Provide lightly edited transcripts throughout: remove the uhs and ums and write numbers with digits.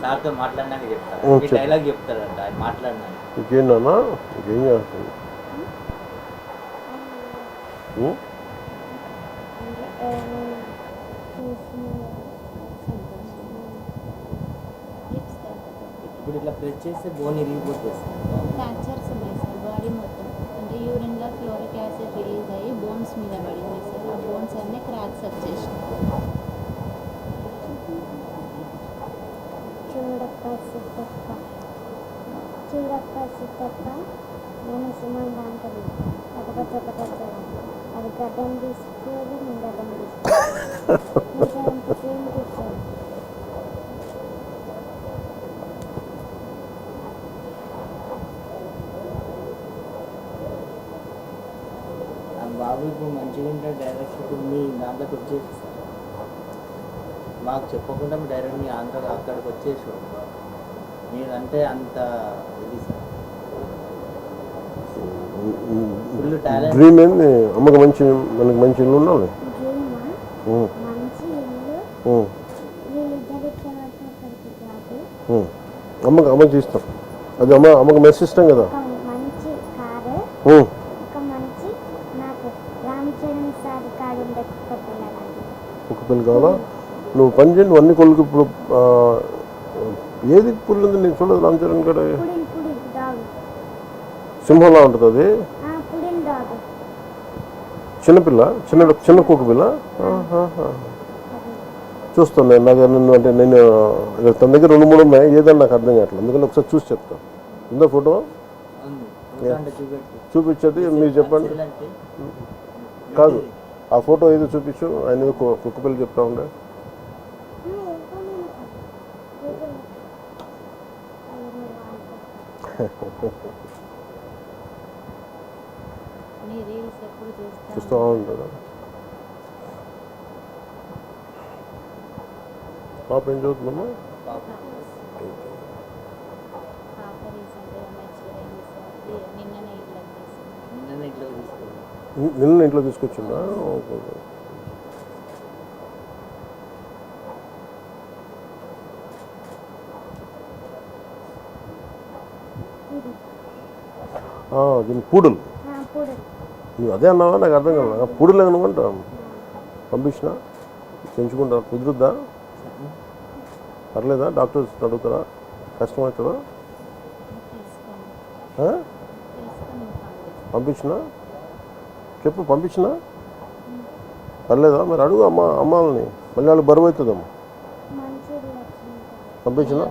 సార్తో మాట్లాడినాక చెప్తాను. ఈ డైలాగ్ చెప్తాడంట ఆయన మాట్లాడినాక. ఇంకేంటన్నా ఇంకేం చేస్తుంది? ఇప్పుడు ఇట్లా ప్రెస్ చేస్తే బోన్ ఇరిగిపోతుంది. ఫ్రాక్చర్స్ ఉన్నాయి సార్ బాడీ మొత్తం. అంటే యూరిన్లో క్లోరిక్ యాసిడ్ రిలీజ్ అయ్యి బోన్స్ మీద పడింది సార్. ఆ బోన్స్ అన్నీ క్రాక్స్ వచ్చేసినాయి. చూడప్ప సిద్ధప్ప నేను సుమంగా అంటుంది. ఒకటి అది గడ్డం తీసుకోవాలి, నేను గడ్డం తీసుకోవాలి. తీసుకోవాలి. బాబు ఇప్పుడు మంచిగా ఉంటాడు. డైరెక్ట్ ఇప్పుడు మీ దాంట్లోకి వచ్చేసి మాకు చెప్పకుండా డైరెక్ట్ మీ అక్కడికి వచ్చేసి మీరంటే అంత ఇది సార్. Full talent. డ్రీమ్ ఏంది? అమ్మకి మనకి మంచి ఇల్లు ఉండాలి. అమ్మకి తీస్తాం. అది అమ్మకి మెస్ ఇస్తాం కదా. మంచి కారు, ఒక మంచి నాకు రామచరణ్ సార్ కాడు ఒక పిల్ల కావాలా? నువ్వు పని చేయండి. అన్ని కొడుకు ఇప్పుడు ఏది పుల్లు ఉంది నేను చూడదు. రామచరణ్ కాడ సింహంలా ఉంటుంది అది. చిన్నపిల్ల, చిన్న కుక్క పిల్ల. చూస్తాను నేను. నాకు నన్ను అంటే నేను తన దగ్గర 2-3 ఉన్నాయి. ఏదన్నా నాకు అర్థం కావట్లేదు. అందుకని ఒకసారి చూసి చెప్తాను. ఉందా ఫోటో? చూపించేది మీరు చెప్పండి. కాదు, ఆ ఫోటో ఏదో చూపించు. ఆయన ఏదో కుక్క పిల్ల చెప్తా ఉండే. చూస్తూ ఉంటాడు. పాప ఏం చదువుతుందమ్మా? నిన్న ఇంట్లో తీసుకొచ్చిందా? దీని పూడలు. నువ్వు అదే అన్నావా? నాకు అర్థం కాదు. పూడలు ఏమనుకుంటా పంపించిన పెంచుకుంటా. కుదురుద్దా? పర్లేదా? డాక్టర్స్ అడుగుతారా? కష్టమవుతుందా? పంపించినా చెప్పు. పంపించినా పర్లేదా? మరి అడుగు అమ్మాలని. మళ్ళీ వాళ్ళు బరువు అవుతుందమ్మా. పంపించినా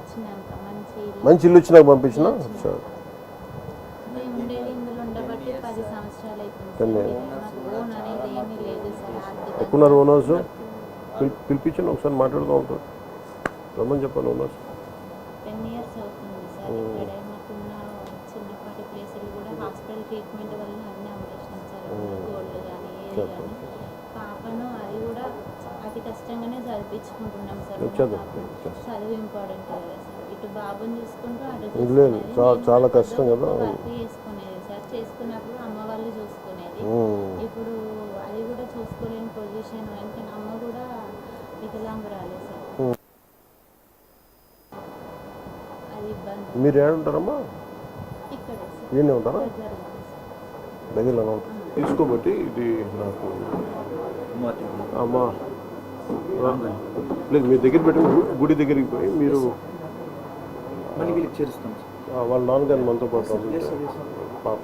మంచి ఇల్లు వచ్చినాక పంపించినా సరే. ఎక్కున్నారు ఓనర్స్. పిలిపించండి ఒకసారి మాట్లాడుతూ ఉంటారు. రమ్మని చెప్పాను ఓనర్స్. 10 years అవుతుంది సార్. ఇక్కడే మాకున్న చిన్నపాటి ప్లేసులు కూడా హాస్పిటల్ ట్రీట్మెంట్ వల్ల అన్నీ అమ్మేసినాం సార్. గోల్డ్ కానీ ఏది కానీ. పాపను అది కూడా అతి కష్టంగానే చదివించుకుంటున్నాం సార్. చదువు ఇంపార్టెంట్ కదా సార్. ఇటు బాబుని చూసుకుంటూ అటు చాలా కష్టం కదా. వర్క్ చేసుకునేది సార్. చేసుకున్నప్పుడు అమ్మ వాళ్ళు చూసుకునేది. ఇప్పుడు అది కూడా చూసుకోలేని పొజిషన్. ఎందుకంటే అమ్మ కూడా వికలాంగురాలే సార్. మీరు ఏడుంటారమ్మా? ఈయనే ఉంటారా? దగ్గరలో తీసుకోబట్టి ఇది నాకు అమ్మా లేదు. మీ దగ్గర పెట్టి గుడి దగ్గరికి పోయి మీరు వాళ్ళ నాన్నగారిని మనతో పాటు పాప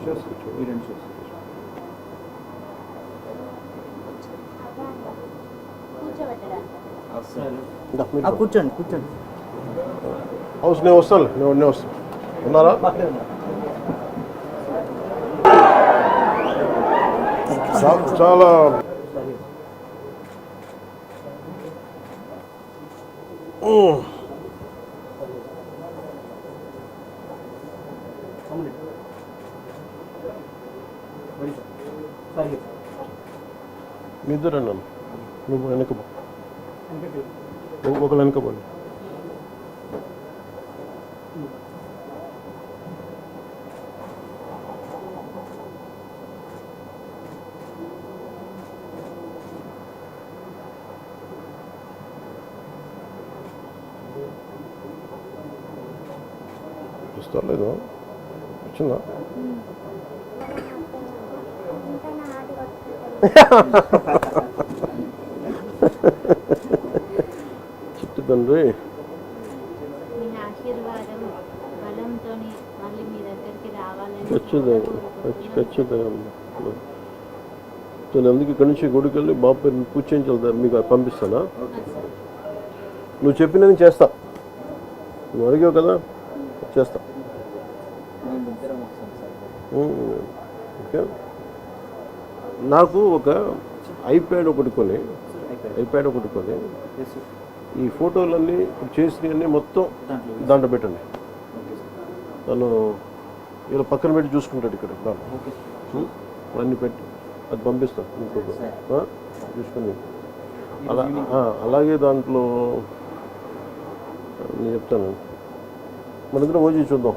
కూర్చోండి కూర్చోండి. హౌస్ నేను వస్తాను. నేను వస్తాను. ఉన్నారా? చాలా మీ ఇద్దరండి. నువ్వు వెనకపో, ఒకళ్ళు వెనకపోండి. పంపిస్తా లేదు వచ్చిందా ఇంకా నా హార్ట్ కొట్టుకుంటుంది. చిట్టు తండ్రి మీ ఆశీర్వాదం బలంతో మళ్ళీ మీ దగ్గరికి రావాలని ఖచ్చితంగా నేను అందుకే ఇక్కడి నుంచి గుడికి వెళ్ళి బాబు పేరు పూజ చేయించాలి మీకు అది పంపిస్తానా నువ్వు చెప్పినది చేస్తా నువ్వు అడిగావు కదా చేస్తా మేము ఇద్దరం వస్తాం సార్. ఓకే నాకు ఒక ఐప్యాడ్ ఒకటి కొని Yes, sir. ఈ ఫోటోలన్నీ ఇప్పుడు చేసినవన్నీ మొత్తం దాంట్లో దాంట్లో పెట్టండి ఓకే సార్. తను ఇలా పక్కన పెట్టి చూసుకుంటాడు ఇక్కడ దాంట్లో ఓకే సార్. అన్నీ పెట్టి అది పంపిస్తాను ఇంకొక సరే. చూసుకుని అలాగే దాంట్లో నేను చెప్తాను మన ఇద్దరం ఓజీ చూద్దాం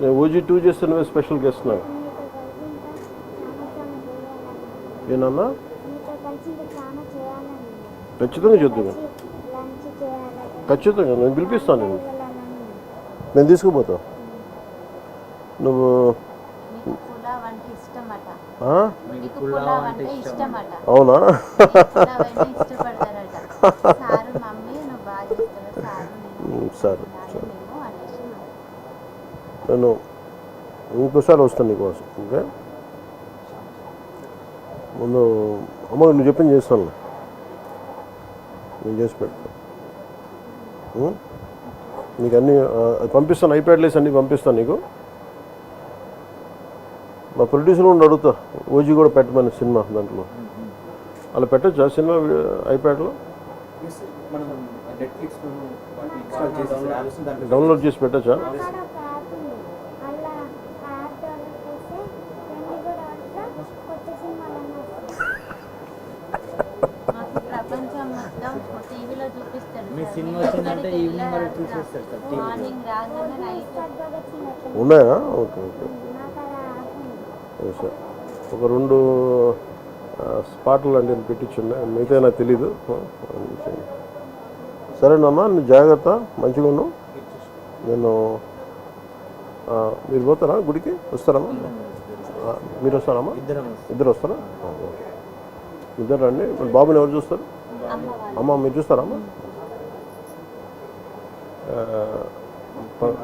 నేను ఓజీ 2 చేస్తే నువ్వే స్పెషల్ గెస్ట్ నాకు మీతో కలిసి ఇంకా చాలా చాలా చేయాలని ఏనన్నా మీతో కలిసి ఇంకా చాలా చేయాలని ఖచ్చితంగా చూద్దాం లంచ్ చేయాలని ఖచ్చితంగా నేను పిలిపిస్తాను నేను వెళ్ళాలని నేను తీసుకుపోతా నువ్వు మీకు పులావ్ అంటే ఇష్టమట ఆ? మీకు పులావ్ అంటే ఇష్టమట అవునా పులావ్ అంటే ఇష్టపడతారట సారు మమ్మీ నువ్వు బాగా చేస్తావు సారు నేను సరే తినాలి మేము అనేసి అన్నారు. నేను ఇంకోసారి వస్తాను నీకోసం ఓకే ముందు అమ్మ నువ్వు చెప్పింది చేస్తాను నేను చేసి పెడతాను నీకు అన్నీ అది పంపిస్తాను ఐప్యాడ్ లేసి అన్నీ పంపిస్తాను నీకు మా ప్రొడ్యూసర్ ఉండి అడుగుతా ఓజీ కూడా పెట్టమని సినిమా దాంట్లో అలా పెట్టచ్చా సినిమా ఐప్యాడ్లో Yes, sir. మనం నెట్ఫ్లిక్స్లో వాటిని ఇన్స్టాల్ చేసి యాప్స్ దాంట్లో డౌన్లోడ్ చేసి పెట్టచ్చా అక్కడ ఒక యాప్ ఉంది అలా ఆ యాప్ డౌన్లోడ్ చేస్తే 24 అవర్స్లో కొత్త సినిమాలన్నీ వస్తాయి. మాకు ప్రపంచం మొత్తం టీవీలో చూపిస్తారు మీ సార్. సినిమా మేము వచ్చిందంటే ఎక్కడికి ఈవినింగ్ వరకు వెళ్ళాలి చూసేస్తారు సార్ టీవీలో. మార్నింగ్ రాగానే నైట్ భగత్ సింగ్ అట్లా ఉన్నాయా ఓకే ఓకే నాకు అలా యాప్ ఉంది. సార్ ఒక 2 స్పాట్లు అంటే పెట్టించున్నా మిగతా నాకు తెలీదు సరేనమ్మా నువ్వు జాగ్రత్త మంచిగా ఉన్నావు నేను మీరు పోతారా గుడికి వస్తారమ్మా మీరు వస్తారమ్మా ఇద్దరం ఇద్దరు వస్తారా ఇద్దరు రండి మరి బాబుని ఎవరు చూస్తారు అమ్మ వాళ్ళు అమ్మ మీరు చూస్తారమ్మా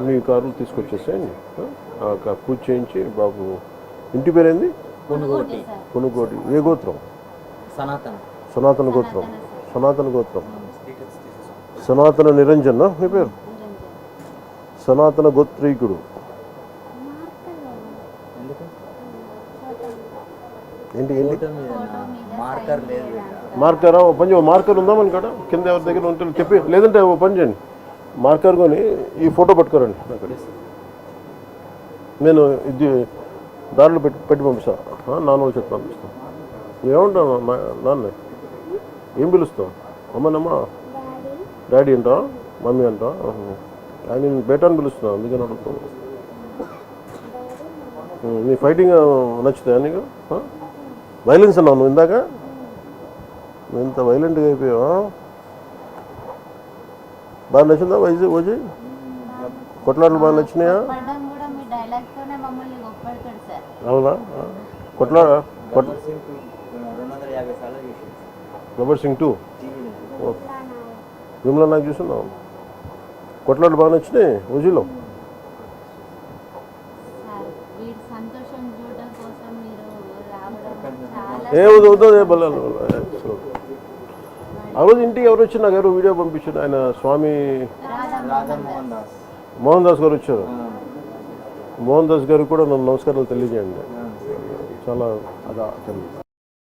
మీ కారులు తీసుకొచ్చేసేయండి పూజ చేయించి బాబు ఇంటి పేరేంది కొనుగోటి సార్ కొనుగోటి ఏ గోత్రం సనాతన సనాతన గోత్రం సనాతన గోత్రం స్పీకర్స్ తీసేసాం. సనాతన నిరంజన్ మీ పేరు నిరంజన్ సనాతన గోత్రీకుడు ఎందుకు ఏంటి ఏంటి ఫోటో మీద మార్కర్ లేదు ఇక్కడ. మార్కరా ఓ పని చేయండి. మార్కర్ ఉందా మన కాడ కింద ఎవరి దగ్గర ఉంటే చెప్పి లేదంటే ఓ పని చేయండి మార్కర్ కొని ఈ ఫోటో పట్టుకోరండి అక్కడ నేను ఇది దారిలో పెట్టి పంపిస్తాను నాన్న వాళ్ళు చెప్పి పంపిస్తాను ఏమంటాను నాన్న ఏం పిలుస్తావు అమ్మనమ్మా డాడీ అంటా మమ్మీ అంటా ఆయన బేటా అని పిలుస్తున్నాను అందుకని అడుగుతాను నీ ఫైటింగ్ నచ్చుతాయా నీకు వైలెన్స్ అన్నావు నువ్వు ఇందాక నువ్వు ఇంత వైలెంట్గా అయిపోయావా బాగా నచ్చిందా ఓజీ కొట్లాటలు బాగా నచ్చినాయా పడడం కూడా మీ డైలాగ్ తోనే మమ్మల్ని గొప్పడతాడు సార్ అవునా గబ్బర్ సింగ్ 250 సార్లు చూసాను గబ్బర్ సింగ్ 2 టీవీలో. విమలా నాకు చూస్తున్నావు కొట్లాటలు బాగా నచ్చినాయి ఓజీలో సార్ వీడి సంతోషం చూడడం కోసం మీరు రావడం చాలా ఏ వద్దు బల్లాలు ఆ రోజు ఇంటికి ఎవరు వచ్చి నాకు ఎవరు వీడియో పంపించారు ఆయన స్వామి రాధా మోహన్ దాస్. మోహన్ దాస్ గారు వచ్చారు మోహన్ దాస్ గారికి కూడా నన్ను నమస్కారాలు తెలియజేయండి చాలా అదా